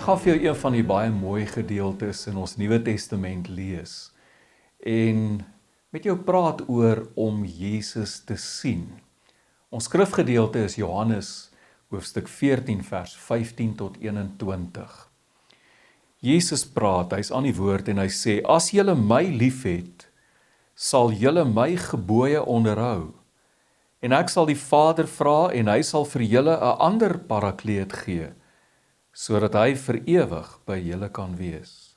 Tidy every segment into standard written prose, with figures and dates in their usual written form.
Ek gaan vir jou een van die baie mooi gedeeltes in ons Nuwe Testament lees en met jou praat oor om Jesus te sien. Ons skrifgedeelte is Johannes hoofstuk 14 vers 15 tot 21. Jesus praat, hy's aan die woord en hy sê, as julle my liefhet, sal julle my gebooie onderhou. En ek sal die Vader vra en hy sal vir julle 'n ander parakleet gee, sodat hy vir ewig by julle kan wees.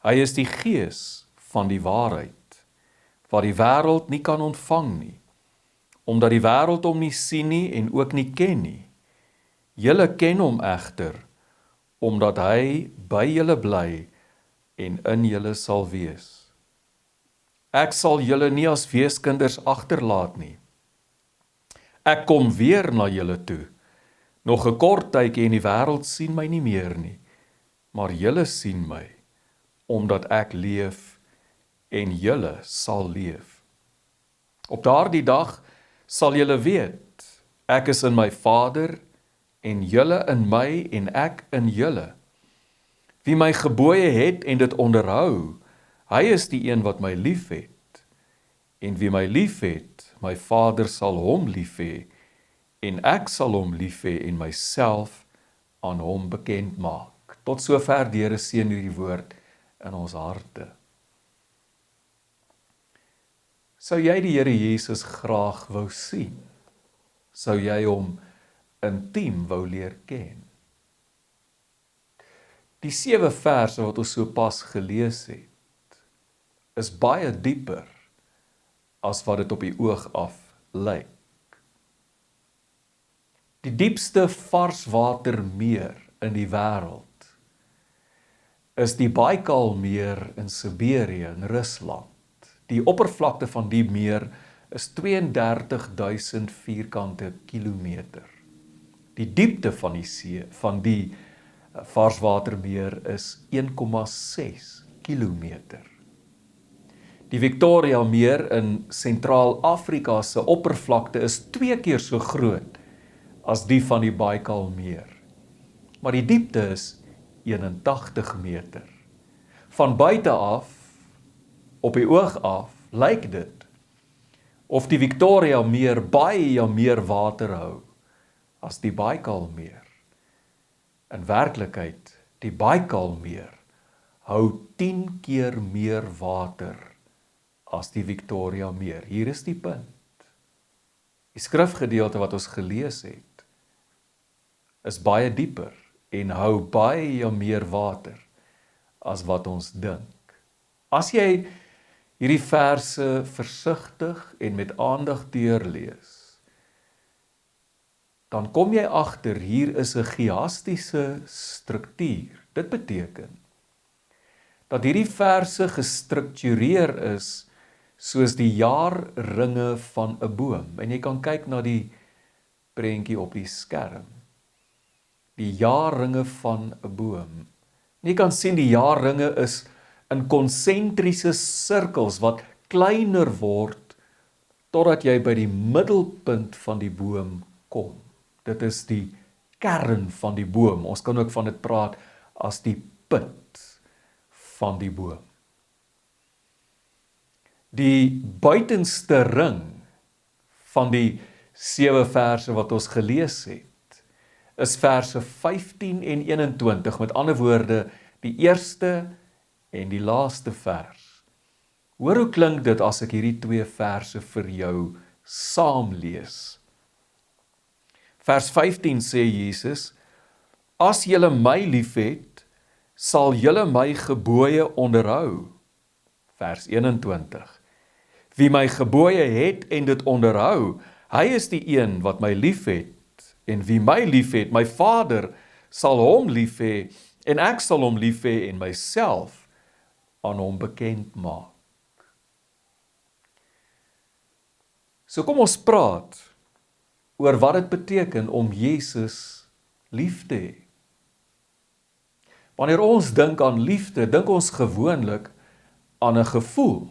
Hy is die Gees van die waarheid, wat die wêreld nie kan ontvang nie, omdat die wêreld hom nie sien nie en ook nie ken nie. Julle ken hom egter, omdat hy by julle bly en in julle sal wees. Ek sal julle nie as weeskinders agterlaat nie. Ek kom weer na julle toe. Nog 'n kort tydjie en die wêreld sien my nie meer nie, maar julle sien my, omdat ek leef en julle sal leef. Op daardie dag sal julle weet, ek is in my Vader en julle in my en ek in julle. Wie my gebooie het en dit onderhou, hy is die een wat my liefhet. En wie my liefhet, my Vader sal hom lief hê, en ek sal hom lief hê en myself aan hom bekend maak. Tot sover die Here seën hierdie woord in ons harte. Sou jy die Here Jesus graag wou sien? Sou jy hom intiem wou leer ken? Die 7 verse wat ons so pas gelees het, is baie dieper as wat dit op die oog af lyk. Die diepste varswatermeer in die wêreld is die Baikalmeer in Siberië in Rusland. Die oppervlakte van die meer is 32.000 vierkante kilometer. Die diepte van die see, van die varswatermeer is 1,6 kilometer. Die Victoria meer in Sentraal-Afrika se oppervlakte is 2 keer so groot as die van die Baikalmeer. Maar die diepte is 81 meter. Van buite af, op die oog af, lyk dit of die Victoria meer baie meer water hou as die Baikalmeer. In werklikheid, die Baikalmeer hou 10 keer meer water as die Victoria meer. Hier is die punt. Die skrifgedeelte wat ons gelees het, is baie dieper en hou baie meer water as wat ons dink. As jy hierdie verse versigtig en met aandag deurlees, dan kom jy agter hier is 'n chiastiese struktuur. Dit beteken dat hierdie verse gestruktureer is soos die jaarringe van 'n boom. En jy kan kyk na die prentjie op die skerm. Die jaarringe van 'n boom. En jy kan sien die jaarringe is in konsentriese sirkels wat kleiner word totdat jy by die middelpunt van die boom kom. Dit is die kern van die boom. Ons kan ook van dit praat as die punt van die boom. Die buitenste ring van die 7 verse wat ons gelees het, is verse 15 en 21, met ander woorde, die eerste en die laaste vers. Hoor hoe klink dit as ek hierdie 2 verse vir jou saam lees. Vers 15 sê Jesus, as julle my liefhet, sal julle my gebooie onderhou. Vers 21, wie my gebooie het en dit onderhou, hy is die een wat my liefhet, en wie my liefhet, my Vader sal hom lief hê, en ek sal hom lief hê en myself aan hom bekend maak. So kom ons praat oor wat dit beteken om Jesus lief te hê. Wanneer ons dink aan liefde, dink ons gewoonlik aan 'n gevoel.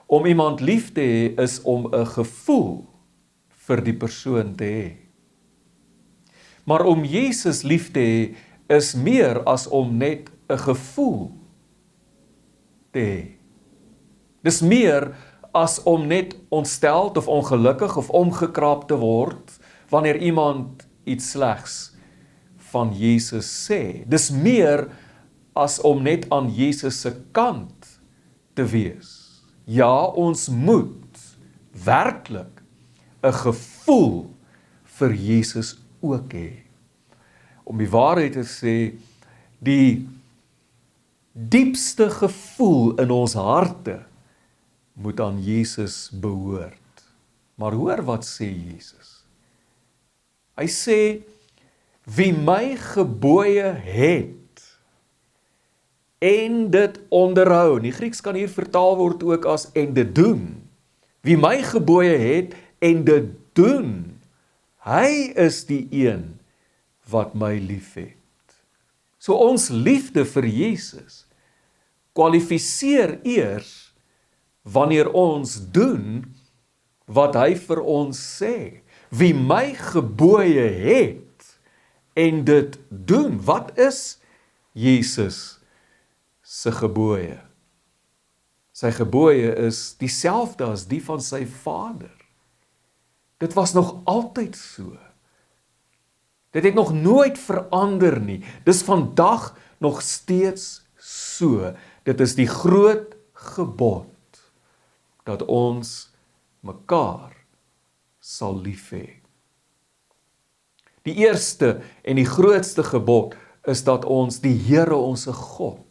Om iemand lief te hê is om 'n gevoel vir die persoon te hê. Maar om Jesus lief te hê is meer as om net 'n gevoel te hê. Dis meer as om net ontsteld of ongelukkig of omgekrap te word wanneer iemand iets slegs van Jesus sê. Dis meer as om net aan Jesus se kant te wees. Ja, ons moet werklik 'n gevoel vir Jesus ook hê. Om die waarheid te sê, die diepste gevoel in ons harte moet aan Jesus behoort. Maar hoor wat sê Jesus. Hy sê, wie my gebooie het en dit onderhou. In die Grieks kan hier vertaal word ook as en dit doen. Wie my gebooie het en dit doen, hy is die een wat my liefhet. So ons liefde vir Jesus kwalifiseer eers wanneer ons doen wat hy vir ons sê. Wie my gebooie het en dit doen, wat is Jesus se gebooie? Sy gebooie is dieselfde as die van sy Vader. Dit was nog altyd so. Dit het nog nooit verander nie. Dis vandag nog steeds so. Dit is die groot gebod dat ons mekaar sal lief hê. Die eerste en die grootste gebod is dat ons die Here onse God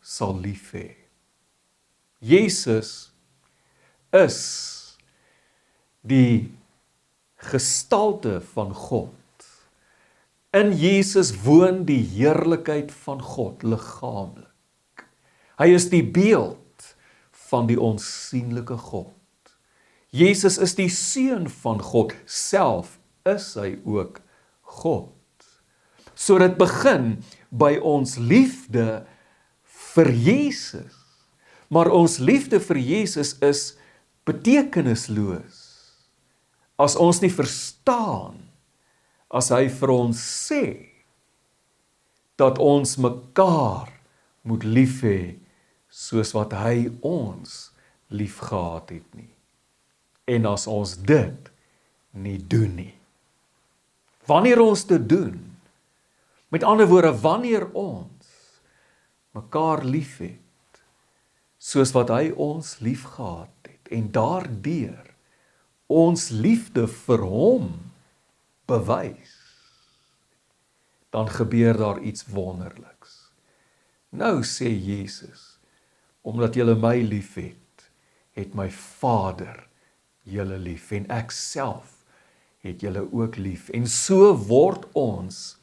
sal lief hê. Jesus is die gestalte van God. In Jesus woon die heerlikheid van God liggaamlik. Hy is die beeld van die onsigbare God. Jesus is die seun van God, self is hy ook God. So dit begin by ons liefde vir Jesus. Maar ons liefde vir Jesus is betekenisloos as ons nie verstaan, as hy vir ons sê, dat ons mekaar moet lief hê, soos wat hy ons lief gehad het nie. En as ons dit nie doen nie. Wanneer ons dit doen, met ander woorde, wanneer ons mekaar lief het, soos wat hy ons lief gehad het, en daardeur ons liefde vir hom bewys, dan gebeur daar iets wonderliks. Nou sê Jesus, omdat julle my lief het my Vader julle lief, en ek self het julle ook lief. En so word ons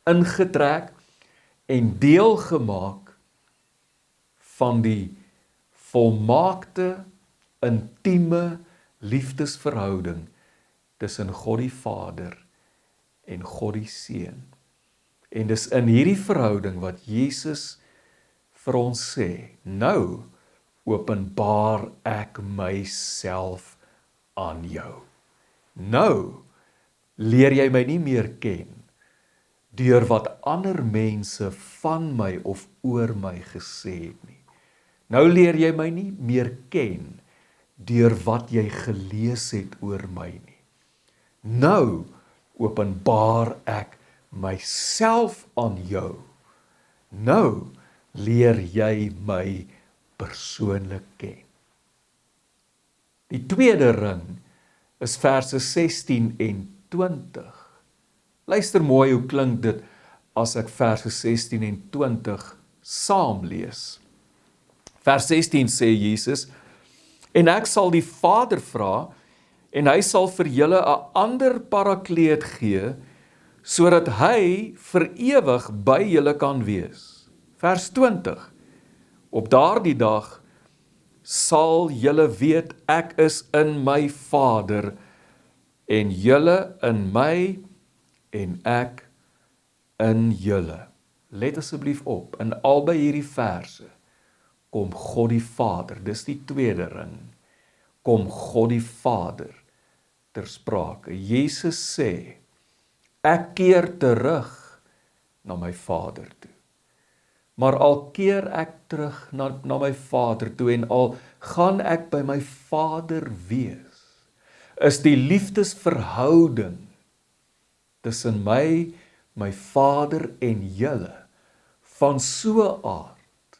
ingetrek en deel gemaak van die volmaakte, intieme liefdesverhouding tussen God die Vader en God die Seun. En dis in hierdie verhouding wat Jesus vir ons sê, nou openbaar ek myself aan jou. Nou leer jy my nie meer ken deur wat ander mense van my of oor my gesê het nie. Nou leer jy my nie meer ken deur wat jy gelees het oor my nie. Nou openbaar ek myself aan jou. Nou leer jy my persoonlik ken. Die tweede ring is verse 16 en 20. Luister mooi hoe klink dit as ek verse 16 en 20 saam lees. Vers 16 sê Jesus, en ek sal die Vader vra, en hy sal vir julle 'n ander parakleet gee, sodat hy vir ewig by julle kan wees. Vers 20, op daardie dag sal julle weet ek is in my Vader, en julle in my, en ek in julle. Let asseblief op, in albei hierdie verse kom God die Vader, dis die tweede ring, kom God die Vader ter sprake. Jesus sê, ek keer terug na my Vader toe. Maar al keer ek terug na my Vader toe en al gaan ek by my Vader wees, is die liefdesverhouding tussen my Vader en julle van so 'n aard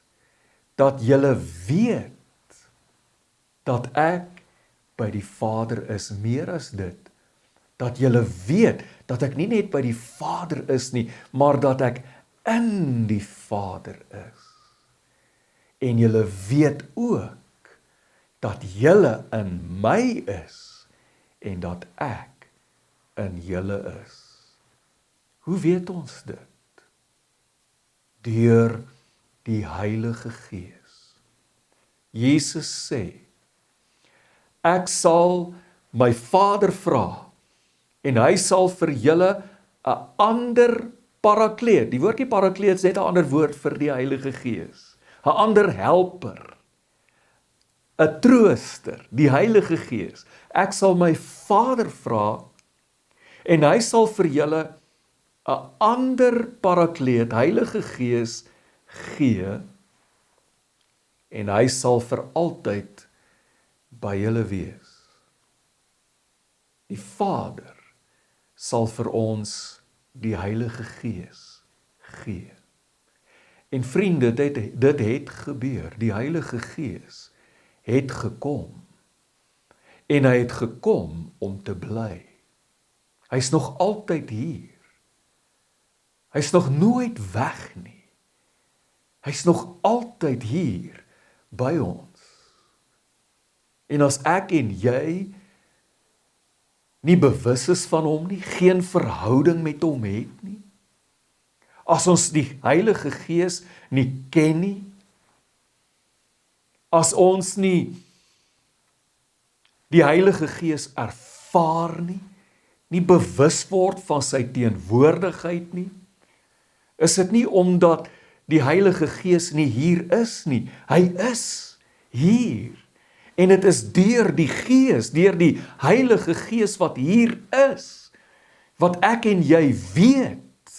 dat julle weet dat ek by die Vader is. Meer as dit, dat julle weet dat ek nie net by die Vader is nie, maar dat ek in die Vader is. En julle weet ook dat julle in my is en dat ek in julle is. Hoe weet ons dit? Deur die Heilige Gees. Jesus sê, ek sal my Vader vra en hy sal vir julle 'n ander parakleet. Die woordjie parakleet is net 'n ander woord vir die Heilige Gees. 'n ander helper, 'n trooster, die Heilige Gees. Ek sal my Vader vra en hy sal vir julle 'n ander parakleet, Heilige Gees, gee en hy sal vir altyd by julle wees. Die Vader sal vir ons die Heilige Gees gee. En vriende, dit het gebeur. Die Heilige Gees het gekom. En hy het gekom om te bly. Hy's nog altyd hier. Hy's nog nooit weg nie. Hy's nog altyd hier by ons. En as ek en jy nie bewus is van hom nie, geen verhouding met hom het nie, as ons die Heilige Gees nie ken nie, as ons nie die Heilige Gees ervaar nie bewus word van sy teenwoordigheid nie, is dit nie omdat die Heilige Gees nie hier is nie. Hy is hier. En dit is deur die Gees, deur die Heilige Gees wat hier is, wat ek en jy weet,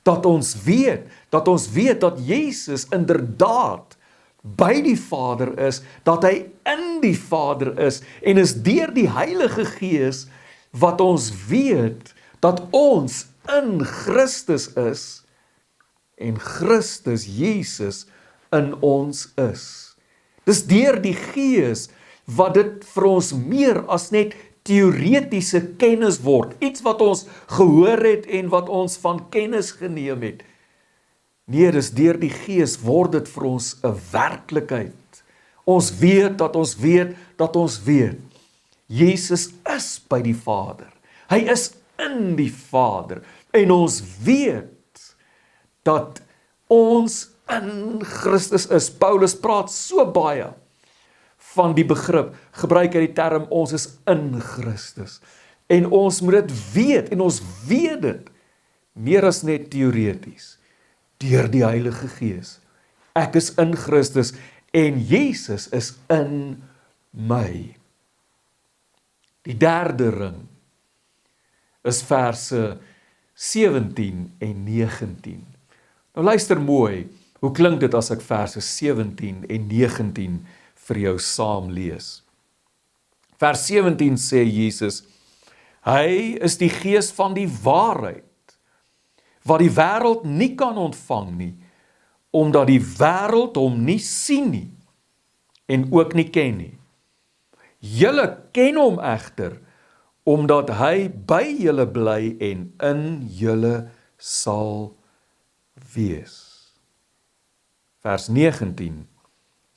dat ons weet dat Jesus inderdaad by die Vader is, dat hy in die Vader is, en is deur die Heilige Gees wat ons weet dat ons in Christus is en Christus Jesus in ons is. Dis deur die Gees wat dit vir ons meer as net teoretiese kennis word, iets wat ons gehoor het en wat ons van kennis geneem het. Nee, dis deur die Gees word dit vir ons 'n werklikheid. Ons weet dat ons weet dat ons weet. Jesus is by die Vader. Hy is in die Vader. En ons weet dat ons in Christus is. Paulus praat so baie van die begrip, gebruik hy die term, ons is in Christus. En ons moet dit weet, en ons weet dit, meer as net teoreties, deur die Heilige Gees. Ek is in Christus, en Jesus is in my. Die derde ring is verse 17 en 19. Nou luister mooi, hoe klink dit as ek verse 17 en 19 vir jou saam lees? Vers 17 sê Jesus, hy is die Gees van die waarheid, wat die wêreld nie kan ontvang nie, omdat die wêreld hom nie sien nie, en ook nie ken nie. Julle ken hom egter, omdat hy by julle bly en in julle sal wees. Vers 19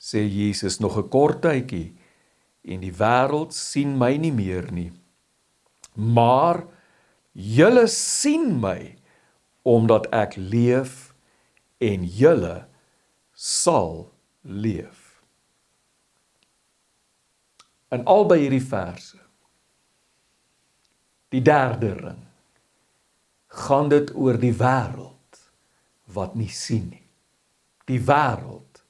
sê Jesus, nog 'n kort tydjie, en die wêreld sien my nie meer nie, maar julle sien my, omdat ek leef, en julle sal leef. In albei hierdie verse, die derde ring, gaan dit oor die wêreld wat nie sien nie. Die wêreld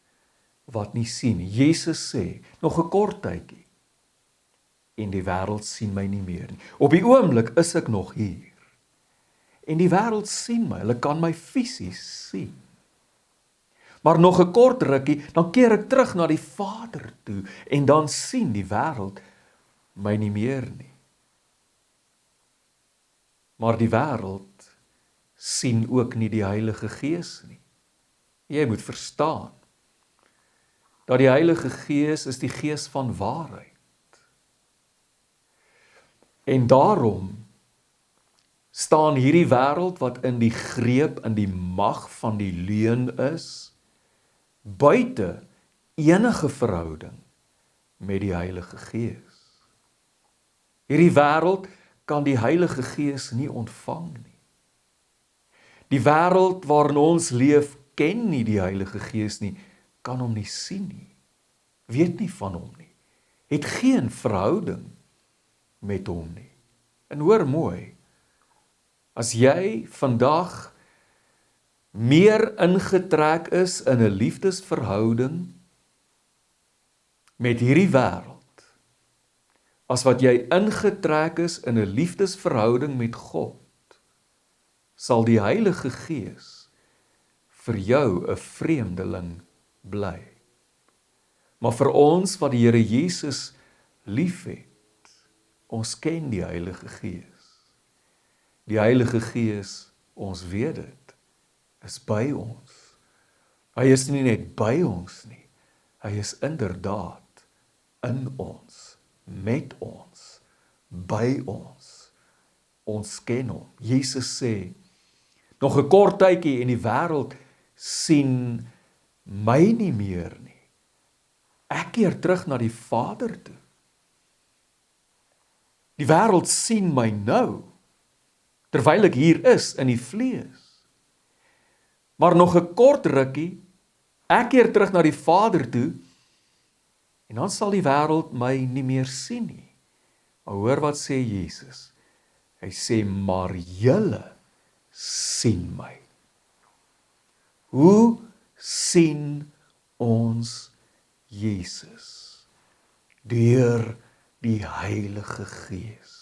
wat nie sien nie. Jesus sê, nog 'n kort tydjie, en die wêreld sien my nie meer nie. Op die oomblik is ek nog hier. En die wêreld sien my, hulle kan my fisies sien. Maar nog 'n kort rukkie, dan keer ek terug na die Vader toe, en dan sien die wêreld my nie meer nie. Maar die wêreld sien ook nie die Heilige Gees nie. Jy moet verstaan, dat die Heilige Gees is die Gees van waarheid. En daarom staan hierdie wêreld wat in die greep, in die mag van die leuen is, buite enige verhouding met die Heilige Gees. Hierdie wêreld kan die Heilige Gees nie ontvang nie. Die wêreld waarin ons leef, ken nie die Heilige Gees nie, kan hom nie sien nie, weet nie van hom nie, het geen verhouding met hom nie. En hoor mooi, as jy vandag meer ingetrek is in 'n liefdesverhouding met hierdie wêreld, as wat jy ingetrek is in 'n liefdesverhouding met God, sal die Heilige Gees vir jou 'n vreemdeling bly. Maar vir ons wat die Here Jesus liefhet, ons ken die Heilige Gees. Die Heilige Gees, ons weet dit, is by ons. Hy is nie net by ons nie, hy is inderdaad in ons, met ons, by ons. Ons ken hom. Jesus sê, nog 'n kort tydjie en die wêreld sien my nie meer nie. Ek keer terug na die Vader toe. Die wêreld sien my nou, terwyl ek hier is in die vlees. Maar nog 'n kort rukkie, ek keer terug na die Vader toe, en dan sal die wêreld my nie meer sien nie. Maar hoor wat sê Jesus? Hy sê, maar julle sien my. Hoe sien ons Jesus? Deur die Heilige Gees.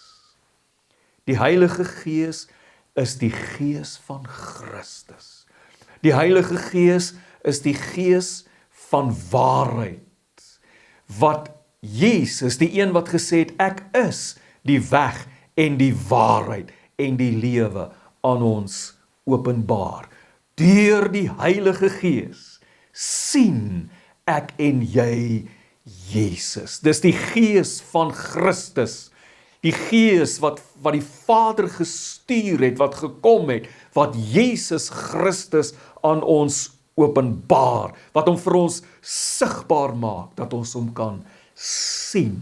Die Heilige Gees is die Gees van Christus. Die Heilige Gees is die Gees van waarheid. Wat Jesus, die een wat gesê het, ek is die weg en die waarheid en die lewe, aan ons openbaar. Deur die Heilige Gees sien ek en jy Jesus. Dis die Gees van Christus. Die Gees wat die Vader gestuur het, wat gekom het, wat Jesus Christus aan ons openbaar, wat hom vir ons sigbaar maak, dat ons hom kan sien.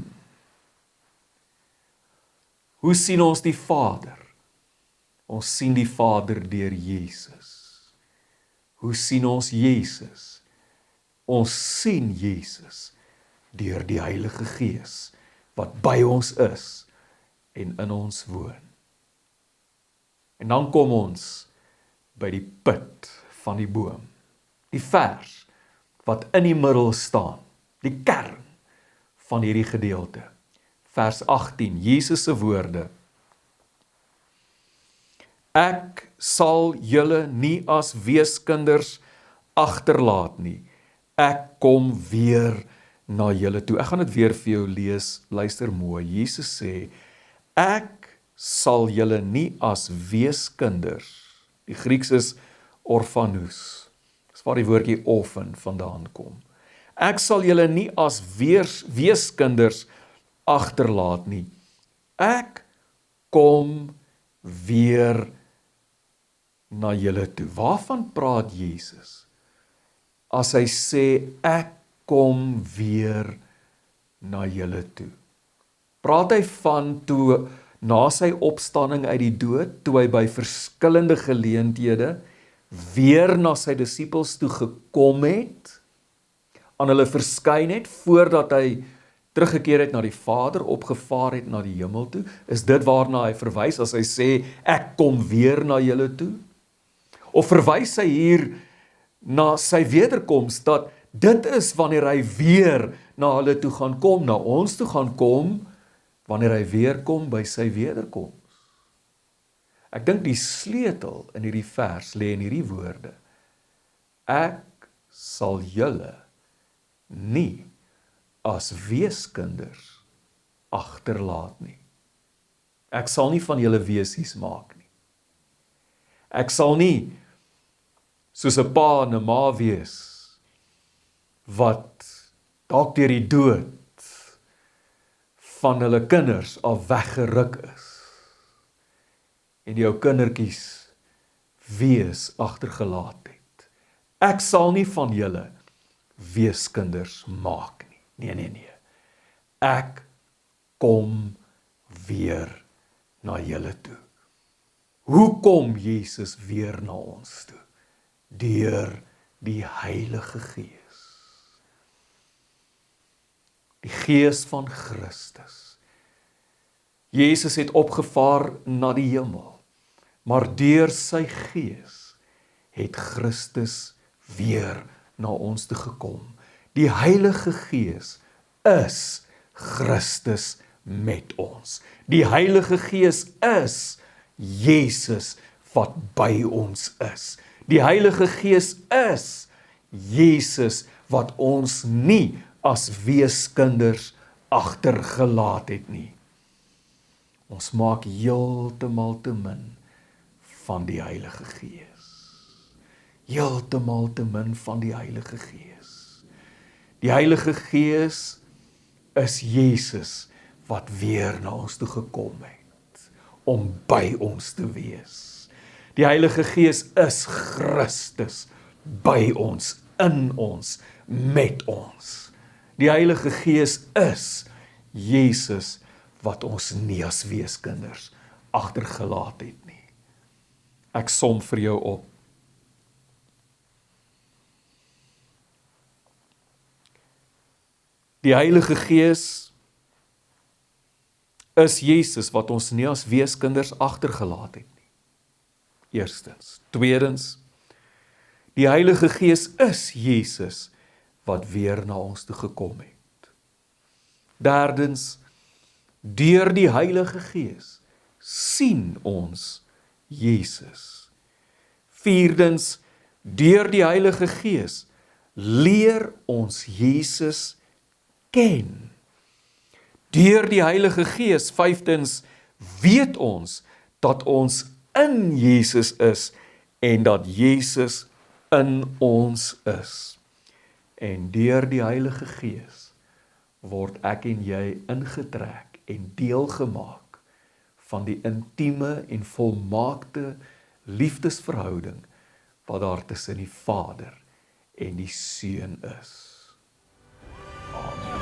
Hoe sien ons die Vader? Ons sien die Vader deur Jesus. Hoe sien ons Jesus? Ons sien Jesus deur die Heilige Gees, wat by ons is en in ons woon. En dan kom ons by die put van die boom. Die vers wat in die middel staan, die kern van hierdie gedeelte. Vers 18, Jesus se woorde. Ek sal julle nie as weeskinders agterlaat nie. Ek kom weer na julle toe. Ek gaan dit weer vir jou lees, luister mooi. Jesus sê, ek sal julle nie as weeskinders, die Grieks is orphanus, dis waar die woordjie orphan vandaan kom. Ek sal julle nie as weeskinders agterlaat nie. Ek kom weer na julle toe. Waarvan praat Jesus? As hy sê, ek kom weer na julle toe. Praat hy van toe, na sy opstanding uit die dood, toe hy by verskillende geleenthede weer na sy disippels toe gekom het, aan hulle verskyn het, voordat hy teruggekeer het na die Vader, opgevaar het na die hemel toe? Is dit waarna hy verwys as hy sê, ek kom weer na julle toe? Of verwys hy hier na sy wederkoms, dat dit is wanneer hy weer na hulle toe gaan kom, na ons toe gaan kom, wanneer hy weer kom by sy wederkoms? Ek dink die sleutel in hierdie vers lê in hierdie woorde. Ek sal julle nie as weeskinders agterlaat nie. Ek sal nie van julle weesies maak nie. Ek sal nie soos 'n pa en 'n ma wees wat dalk deur die dood van hulle kinders af weggeruk is en jou kindertjies wees agtergelaat het. Ek sal nie van julle weeskinders maak nie. Nee. Ek kom weer na julle toe. Hoe kom Jesus weer na ons toe? Deur die Heilige Gees. Die Gees van Christus. Jesus het opgevaar na die hemel, maar deur sy Gees het Christus weer na ons toe gekom. Die Heilige Gees is Christus met ons. Die Heilige Gees is Jesus wat by ons is. Die Heilige Gees is Jesus wat ons nie as weeskinders agtergelaat het nie. Ons maak heeltemal te min van die Heilige Gees. Heeltemal te min van die Heilige Gees. Die Heilige Gees is Jesus wat weer na ons toe gekom het, om by ons te wees. Die Heilige Gees is Christus by ons, in ons, met ons. Die Heilige Gees is Jesus wat ons nie as weeskinders agtergelaat het nie. Ek som vir jou op. Die Heilige Gees is Jesus wat ons nie as weeskinders agtergelaat het nie. Eerstens. Tweedens, die Heilige Gees is Jesus wat weer na ons toe gekom het. Derdens, deur die Heilige Gees sien ons Jesus. Vierdens, deur die Heilige Gees leer ons Jesus ken. Deur die Heilige Gees, vyftens, weet ons dat ons in Jesus is en dat Jesus in ons is. En deur die Heilige Gees word ek en jy ingetrek en deelgemaak van die intieme en volmaakte liefdesverhouding wat daar tussen die Vader en die Seun is. Amen.